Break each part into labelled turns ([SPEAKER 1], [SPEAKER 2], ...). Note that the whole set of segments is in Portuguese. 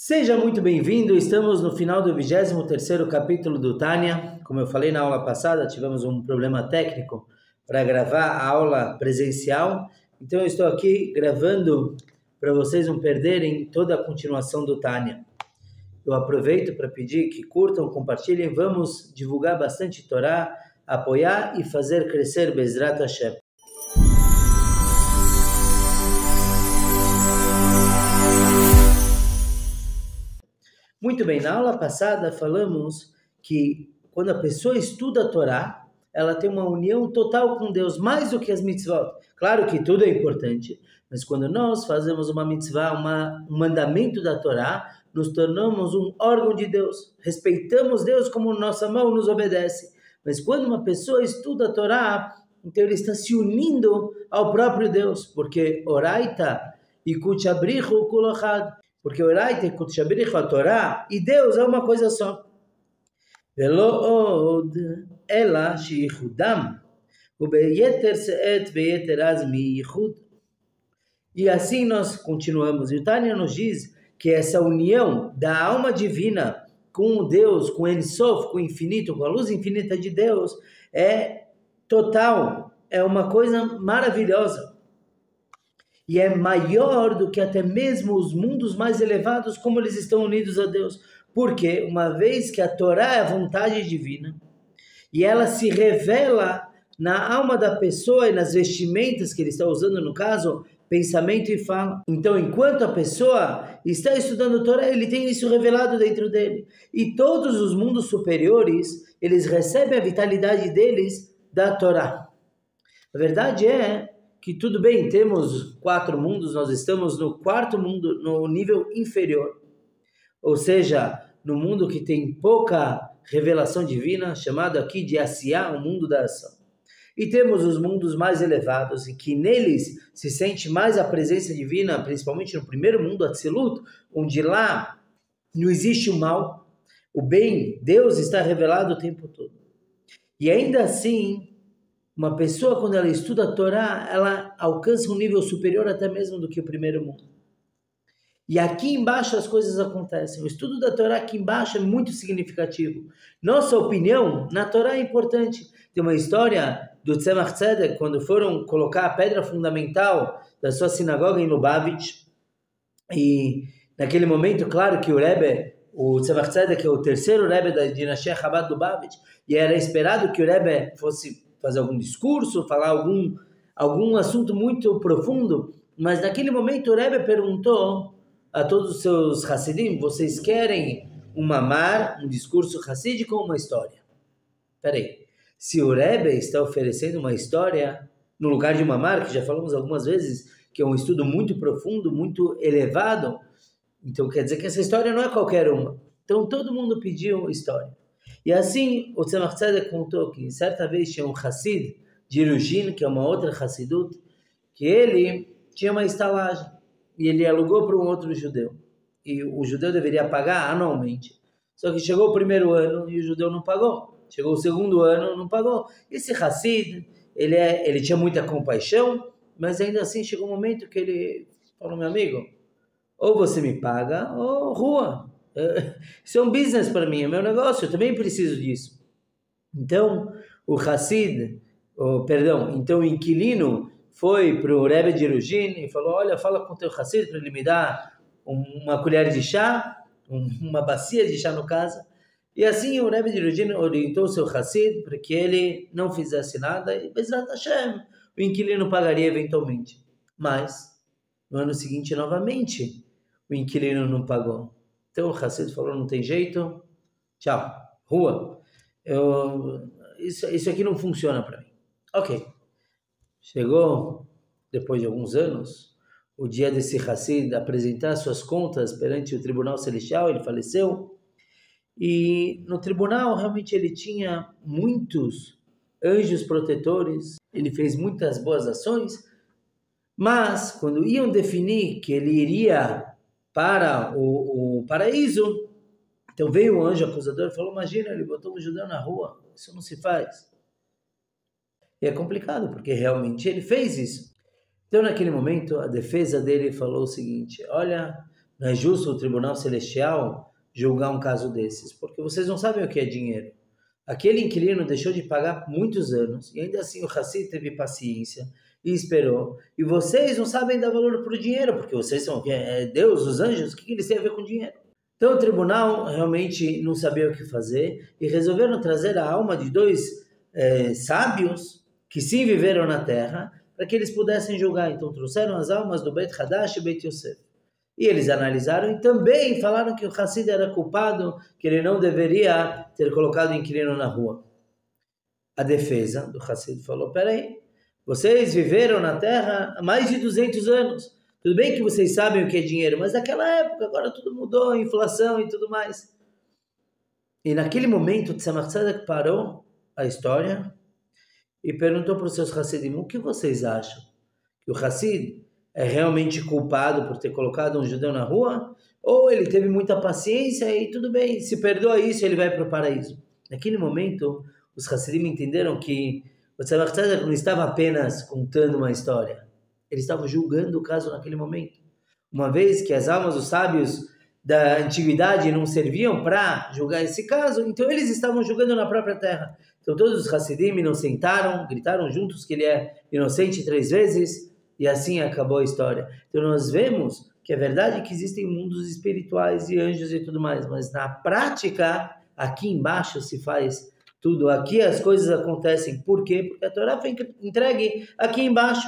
[SPEAKER 1] Seja muito bem-vindo, estamos no final do 23º capítulo do Tânia. Como eu falei na aula passada, tivemos um problema técnico para gravar a aula presencial. Então eu estou aqui gravando para vocês não perderem toda a continuação do Tânia. Eu aproveito para pedir que curtam, compartilhem, vamos divulgar bastante Torá, apoiar e fazer crescer Bezrat Hashem. Muito bem, na aula passada falamos que quando a pessoa estuda a Torá, ela tem uma união total com Deus, mais do que as mitzvot. Claro que tudo é importante, mas quando nós fazemos uma mitzvah, um mandamento da Torá, nos tornamos um órgão de Deus, respeitamos Deus como nossa mão nos obedece. Mas quando uma pessoa estuda a Torá, então ele está se unindo ao próprio Deus, porque Oraita e Kuchabrichu Kulochad. Porque Oraita e Kuchabrichu, a Torá, e Deus é uma coisa só. Velo od ela sheichudam ubeyeter seet veyeter azmi yichud. E assim nós continuamos. E o Tânia nos diz que essa união da alma divina com Deus, com Ein Sof, com o infinito, com a luz infinita de Deus, é total, é uma coisa maravilhosa. E é maior do que até mesmo os mundos mais elevados, como eles estão unidos a Deus. Porque uma vez que a Torá é a vontade divina, e ela se revela na alma da pessoa e nas vestimentas que ele está usando, no caso, pensamento e fala. Então, enquanto a pessoa está estudando a Torá, ele tem isso revelado dentro dele. E todos os mundos superiores, eles recebem a vitalidade deles da Torá. A verdade é que tudo bem, temos 4 mundos, nós estamos no 4º mundo, no nível inferior. Ou seja, no mundo que tem pouca revelação divina, chamado aqui de Asiá, o mundo da ação. E temos os mundos mais elevados, e que neles se sente mais a presença divina, principalmente no primeiro mundo, Atzilut, onde lá não existe o mal, o bem, Deus está revelado o tempo todo. E ainda assim, uma pessoa, quando ela estuda a Torá, ela alcança um nível superior até mesmo do que o primeiro mundo. E aqui embaixo as coisas acontecem. O estudo da Torá aqui embaixo é muito significativo. Nossa opinião na Torá é importante. Tem uma história do Tzemach Tzedek, quando foram colocar a pedra fundamental da sua sinagoga em Lubavitch. E naquele momento, claro que o Tzemach Tzedek é o terceiro Rebbe da dinastia Chabad Lubavitch, e era esperado que o Rebbe fosse fazer algum discurso, falar algum assunto muito profundo, mas naquele momento o Rebbe perguntou a todos os seus Hassidim: vocês querem um mamar, um discurso hassídico ou uma história? Peraí, se o Rebbe está oferecendo uma história no lugar de um mamar, que já falamos algumas vezes, que é um estudo muito profundo, muito elevado, então quer dizer que essa história não é qualquer uma. Então todo mundo pediu história. E assim, o Tzemach Tzedek contou que certa vez tinha um Hassid de Erugin, que é uma outra Hassidut, que ele tinha uma estalagem e ele alugou para um outro judeu. E o judeu deveria pagar anualmente. Só que chegou o primeiro ano e o judeu não pagou. Chegou o segundo ano, não pagou. Esse Hassid, ele tinha muita compaixão, mas ainda assim chegou um momento que ele falou: meu amigo, ou você me paga ou rua. Isso é um business para mim, é meu negócio, eu também preciso disso. Então, o inquilino foi para o Rebbe de Erugin e falou: olha, fala com o teu Hassid para ele me dar uma colher de chá, uma bacia de chá no caso. E assim o Rebbe de Erugin orientou o seu Hassid para que ele não fizesse nada e Bezrat Hashem, o inquilino pagaria eventualmente. Mas, no ano seguinte, novamente, o inquilino não pagou. Então o Hassid falou: não tem jeito, tchau, rua, isso aqui não funciona para mim. Ok, chegou, depois de alguns anos, o dia desse Hassid apresentar suas contas perante o Tribunal Celestial. Ele faleceu, e no tribunal realmente ele tinha muitos anjos protetores, ele fez muitas boas ações, mas quando iam definir que ele iria para o paraíso, então veio o anjo acusador e falou: imagina, ele botou um judeu na rua, isso não se faz. E é complicado, porque realmente ele fez isso. Então naquele momento a defesa dele falou o seguinte: olha, Não é justo o tribunal celestial julgar um caso desses, porque vocês não sabem o que é dinheiro. Aquele inquilino deixou de pagar muitos anos, e ainda assim o Hassid teve paciência e esperou. E vocês não sabem dar valor para o dinheiro, porque vocês são Deus, os anjos, o que eles têm a ver com dinheiro? Então o tribunal realmente não sabia o que fazer e resolveram trazer a alma de dois sábios que sim viveram na terra para que eles pudessem julgar. Então trouxeram as almas do Beit Hadash e Beit Yosef. E eles analisaram e também falaram que o Hassid era culpado, que ele não deveria ter colocado o inquilino na rua. A defesa do Hassid falou, peraí, vocês viveram na terra há mais de 200 anos. Tudo bem que vocês sabem o que é dinheiro, mas naquela época agora tudo mudou, inflação e tudo mais. E naquele momento, Tzemach Tzedek parou a história e perguntou para os seus Hassidim, o que vocês acham? Que o Hassid é realmente culpado por ter colocado um judeu na rua? Ou ele teve muita paciência e tudo bem, se perdoa isso, ele vai para o paraíso? Naquele momento, os Hassidim entenderam que o Tzemach Tzedek não estava apenas contando uma história. Eles estavam julgando o caso naquele momento. Uma vez que as almas dos sábios da antiguidade não serviam para julgar esse caso, então eles estavam julgando na própria terra. Então todos os Hassidim não sentaram, gritaram juntos que ele é inocente 3 vezes, e assim acabou a história. Então nós vemos que é verdade que existem mundos espirituais e anjos e tudo mais, mas na prática, aqui embaixo se faz tudo. Aqui as coisas acontecem. Por quê? Porque a Torá foi entregue aqui embaixo.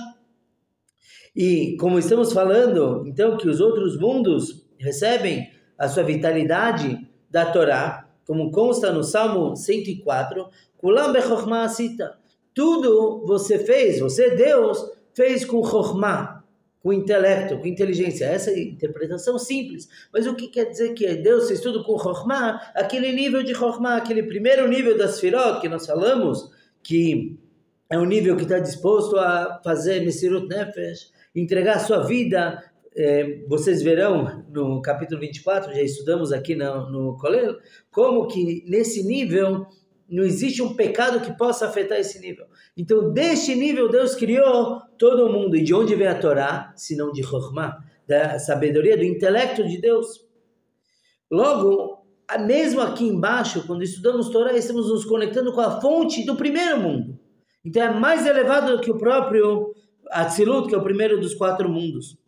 [SPEAKER 1] E como estamos falando, então, que os outros mundos recebem a sua vitalidade da Torá, como consta no Salmo 104, Kulam bechokhmah asita. Tudo você fez, você, Deus, fez com chokhmah, com intelecto, com inteligência. Essa é a interpretação simples. Mas o que quer dizer que Deus fez tudo com chokhmah? Aquele nível de chokhmah, aquele primeiro nível da Sfirot que nós falamos, que é um nível que está disposto a fazer Mesirut Nefesh, entregar a sua vida. Vocês verão no capítulo 24, já estudamos aqui no Kolel, como que nesse nível não existe um pecado que possa afetar esse nível. Então, deste nível, Deus criou todo mundo. E de onde vem a Torá? Se não de Chokhmah, da sabedoria, do intelecto de Deus. Logo, mesmo aqui embaixo, quando estudamos Torá, estamos nos conectando com a fonte do primeiro mundo. Então, é mais elevado do que o próprio Atzilut, que é o primeiro dos 4 mundos.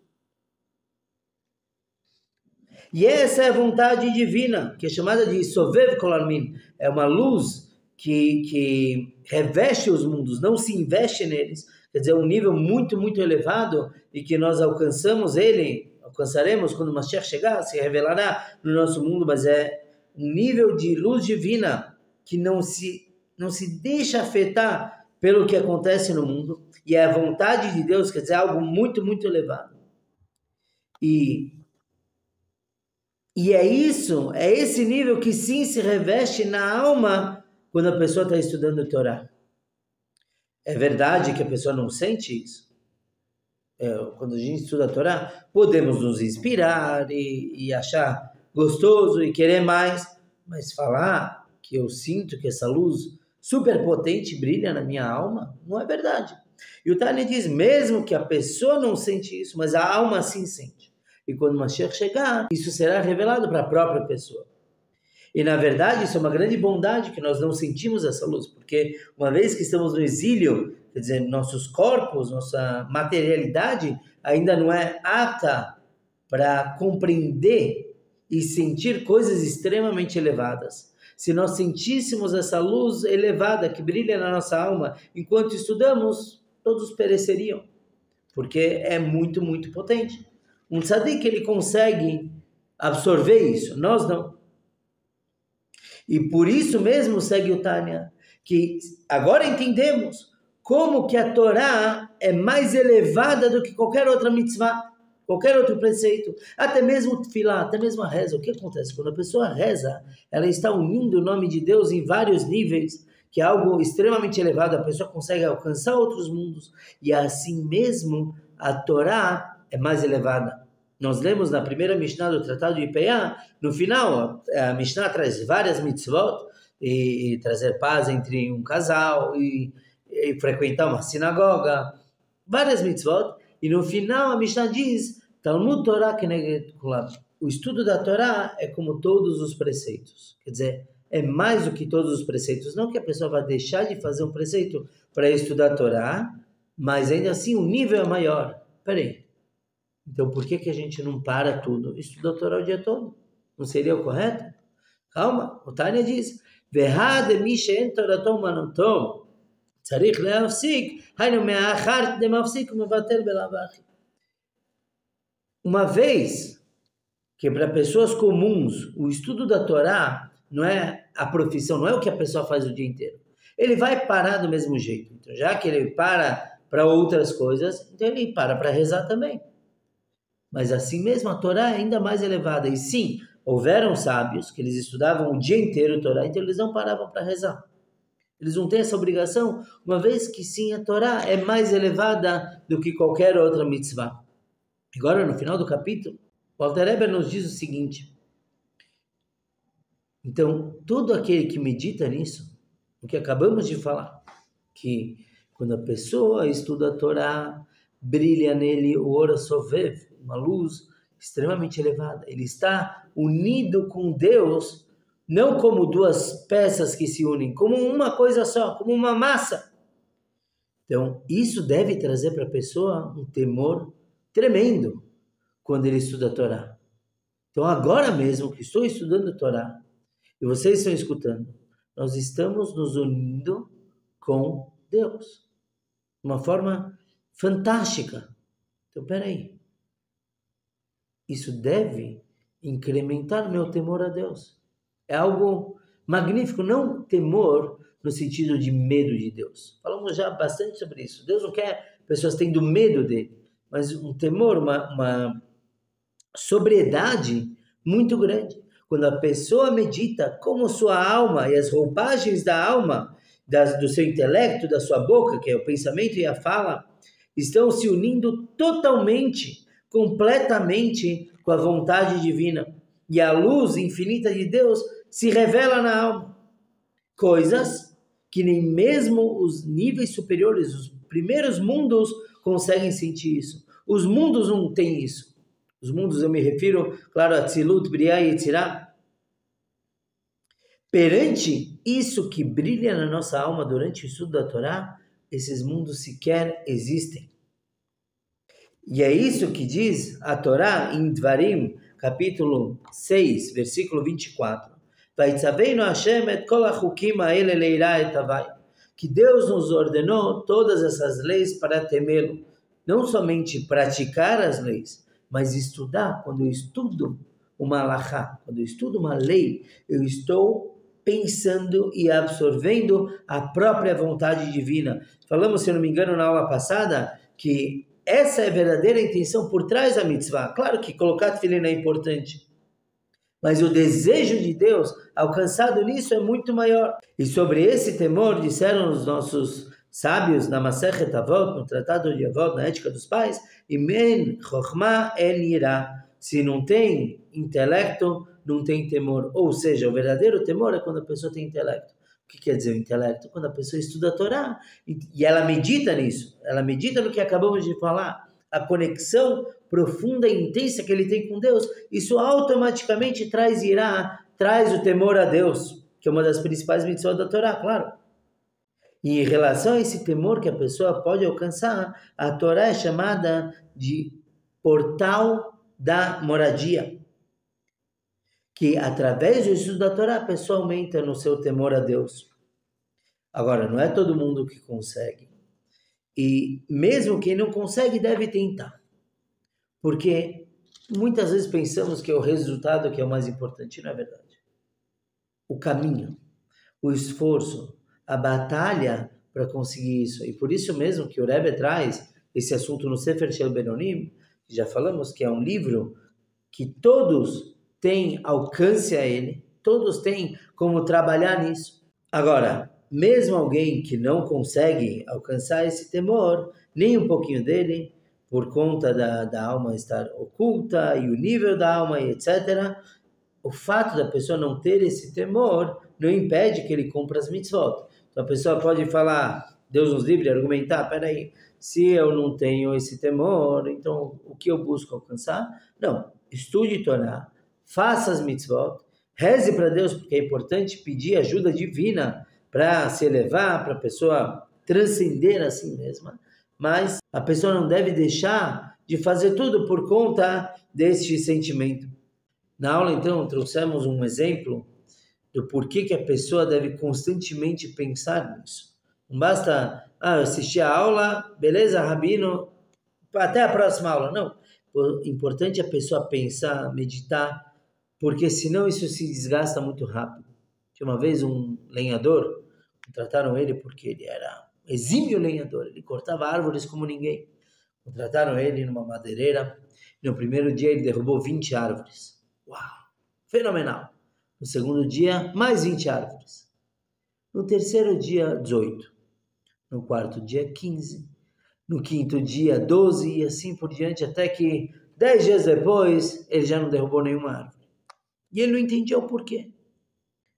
[SPEAKER 1] E essa é a vontade divina, que é chamada de Sovev Kol Almin. É uma luz que reveste os mundos, não se investe neles. Quer dizer, um nível muito, muito elevado e que nós alcançaremos quando o Mashiach chegar, se revelará no nosso mundo, mas é um nível de luz divina que não se deixa afetar pelo que acontece no mundo. E é a vontade de Deus, quer dizer, algo muito, muito elevado. E é esse nível que sim se reveste na alma quando a pessoa está estudando a Torá. É verdade que a pessoa não sente isso. Quando a gente estuda a Torá, podemos nos inspirar e achar gostoso e querer mais, mas falar que eu sinto que essa luz superpotente brilha na minha alma, não é verdade. E o Tânia diz, mesmo que a pessoa não sente isso, mas a alma sim sente. E quando o Mashiach chegar, isso será revelado para a própria pessoa. E na verdade, isso é uma grande bondade que nós não sentimos essa luz, porque uma vez que estamos no exílio, quer dizer, nossos corpos, nossa materialidade ainda não é apta para compreender e sentir coisas extremamente elevadas. Se nós sentíssemos essa luz elevada que brilha na nossa alma enquanto estudamos, todos pereceriam, porque é muito, muito potente. Um tzadik, ele consegue absorver isso, nós não. E por isso mesmo segue o Tânia, que agora entendemos como que a Torá é mais elevada do que qualquer outra mitzvah, qualquer outro preceito, até mesmo o tefilá, até mesmo a reza. O que acontece? Quando a pessoa reza, ela está unindo o nome de Deus em vários níveis, que é algo extremamente elevado, a pessoa consegue alcançar outros mundos, e assim mesmo a Torá é mais elevada. Nós lemos na primeira Mishnah do Tratado de Ipeiá, no final, a Mishnah traz várias mitzvot, e trazer paz entre um casal, e frequentar uma sinagoga, várias mitzvot, e no final a Mishnah diz, Talmud Torah Keneged Kulam, o estudo da Torá é como todos os preceitos. Quer dizer, é mais do que todos os preceitos. Não que a pessoa vá deixar de fazer um preceito para estudar a Torá, mas ainda assim o nível é maior. Peraí. Então por que a gente não para tudo? Estuda a Torá o dia todo. Não seria o correto? Calma. O Tânia diz, Verhade mi she'en torato manoto, tzarich le'afsik, hainu me'achar demafsik u'mevatel belav achi. Uma vez que para pessoas comuns o estudo da Torá não é a profissão, não é o que a pessoa faz o dia inteiro. Ele vai parar do mesmo jeito. Então, já que ele para outras coisas, então ele para rezar também. Mas assim mesmo a Torá é ainda mais elevada. E sim, houveram sábios que eles estudavam o dia inteiro a Torá, então eles não paravam para rezar. Eles não têm essa obrigação, uma vez que sim, a Torá é mais elevada do que qualquer outra mitzvah. Agora, no final do capítulo, o Alter Rebbe nos diz o seguinte. Então, todo aquele que medita nisso, o que acabamos de falar, que quando a pessoa estuda a Torá, brilha nele o Ora Sovev, uma luz extremamente elevada. Ele está unido com Deus, não como duas peças que se unem, como uma coisa só, como uma massa. Então, isso deve trazer para a pessoa um temor tremendo quando ele estuda a Torá. Então, agora mesmo que estou estudando a Torá, e vocês estão escutando, nós estamos nos unindo com Deus. De uma forma fantástica. Então, peraí. Isso deve incrementar meu temor a Deus. É algo magnífico, não temor no sentido de medo de Deus. Falamos já bastante sobre isso. Deus não quer pessoas tendo medo dele, mas um temor, uma sobriedade muito grande. Quando a pessoa medita como sua alma e as roupagens da alma, do seu intelecto, da sua boca, que é o pensamento e a fala, estão se unindo totalmente, completamente com a vontade divina. E a luz infinita de Deus se revela na alma. Coisas que nem mesmo os níveis superiores, os primeiros mundos, conseguem sentir isso. Os mundos não têm isso. Os mundos, eu me refiro, claro, a Tzilut, Briah e Yetzirah. Perante isso que brilha na nossa alma durante o estudo da Torá, esses mundos sequer existem. E é isso que diz a Torá em Dvarim, capítulo 6, versículo 24. Que Deus nos ordenou todas essas leis para temê-lo. Não somente praticar as leis, mas estudar. Quando eu estudo uma halachá, quando eu estudo uma lei, eu estou pensando e absorvendo a própria vontade divina. Falamos, se eu não me engano, na aula passada, que essa é a verdadeira intenção por trás da mitzvah. Claro que colocar tefilin é importante, mas o desejo de Deus alcançado nisso é muito maior. E sobre esse temor, disseram os nossos sábios na Masechet Avot, no Tratado de Avot, na Ética dos Pais, Imen chokhmah en yirah. Se não tem intelecto, não tem temor. Ou seja, o verdadeiro temor é quando a pessoa tem intelecto. O que quer dizer o intelecto? Quando a pessoa estuda a Torá e ela medita nisso. Ela medita no que acabamos de falar. A conexão profunda e intensa que ele tem com Deus. Isso automaticamente traz o temor a Deus, que é uma das principais mitzvot da Torá, claro. E em relação a esse temor que a pessoa pode alcançar, a Torá é chamada de portal da moradia, que através do estudo da Torá a pessoa aumenta no seu temor a Deus. Agora, não é todo mundo que consegue. E mesmo quem não consegue deve tentar. Porque muitas vezes pensamos que é o resultado que é o mais importante, não é verdade. O caminho, o esforço, a batalha para conseguir isso. E por isso mesmo que o Rebbe traz esse assunto no Sefer Shel Benonim, que já falamos que é um livro que todos têm alcance a ele, todos têm como trabalhar nisso. Agora, mesmo alguém que não consegue alcançar esse temor, nem um pouquinho dele, por conta da alma estar oculta e o nível da alma e etc., o fato da pessoa não ter esse temor não impede que ele cumpra as mitzvot. Então a pessoa pode falar, Deus nos livre, argumentar, peraí, se eu não tenho esse temor, então o que eu busco alcançar? Não, estude Torá, faça as mitzvot, reze para Deus, porque é importante pedir ajuda divina para se elevar, para a pessoa transcender a si mesma, mas a pessoa não deve deixar de fazer tudo por conta deste sentimento. Na aula, então, trouxemos um exemplo do porquê que a pessoa deve constantemente pensar nisso. Não basta, eu assisti a aula, beleza, Rabino, até a próxima aula. Não. É importante a pessoa pensar, meditar, porque senão isso se desgasta muito rápido. Tinha uma vez um lenhador, contrataram ele porque ele era um exímio lenhador, ele cortava árvores como ninguém. Contrataram ele numa madeireira, e no primeiro dia ele derrubou 20 árvores. Uau, fenomenal! No segundo dia, mais 20 árvores. No terceiro dia, 18. No quarto dia, 15. No quinto dia, 12 e assim por diante, até que 10 dias depois, ele já não derrubou nenhuma árvore. E ele não entendia o porquê.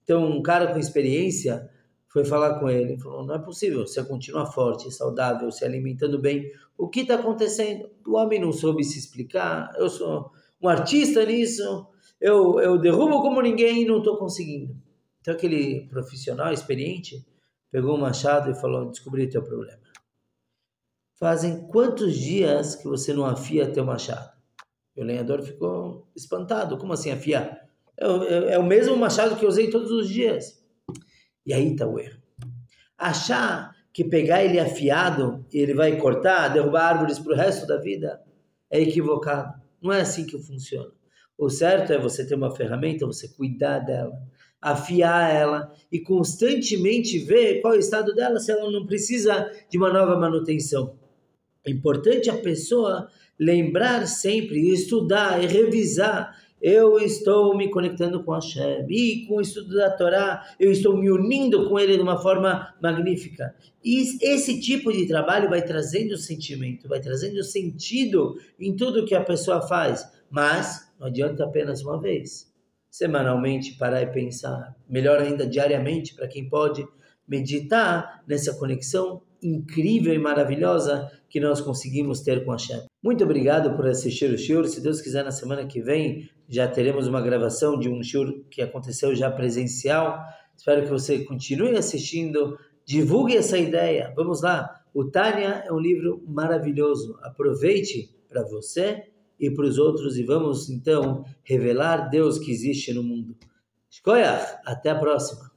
[SPEAKER 1] Então, um cara com experiência foi falar com ele, falou, não é possível, você continua forte, saudável, se alimentando bem, o que está acontecendo? O homem não soube se explicar, eu sou um artista nisso, eu derrubo como ninguém e não estou conseguindo. Então, aquele profissional experiente pegou um machado e falou, descobri teu problema. Fazem quantos dias que você não afia teu machado? E o lenhador ficou espantado. Como assim afiar? É o mesmo machado que eu usei todos os dias. E aí está o erro. Achar que pegar ele afiado e ele vai cortar, derrubar árvores para o resto da vida é equivocado. Não é assim que funciona. O certo é você ter uma ferramenta, você cuidar dela, afiar ela e constantemente ver qual é o estado dela, se ela não precisa de uma nova manutenção. É importante a pessoa lembrar sempre, estudar e revisar. Eu estou me conectando com Hashem e com o estudo da Torá, eu estou me unindo com ele de uma forma magnífica. E esse tipo de trabalho vai trazendo sentimento, vai trazendo sentido em tudo que a pessoa faz. Mas não adianta apenas uma vez. Semanalmente parar e pensar, melhor ainda diariamente para quem pode meditar nessa conexão incrível e maravilhosa que nós conseguimos ter com Hashem. Muito obrigado por assistir o shiur. Se Deus quiser, na semana que vem já teremos uma gravação de um shiur que aconteceu já presencial. Espero que você continue assistindo, divulgue essa ideia. Vamos lá, o Tânia é um livro maravilhoso. Aproveite para você e para os outros e vamos então revelar Deus que existe no mundo. Shkoyach, até a próxima.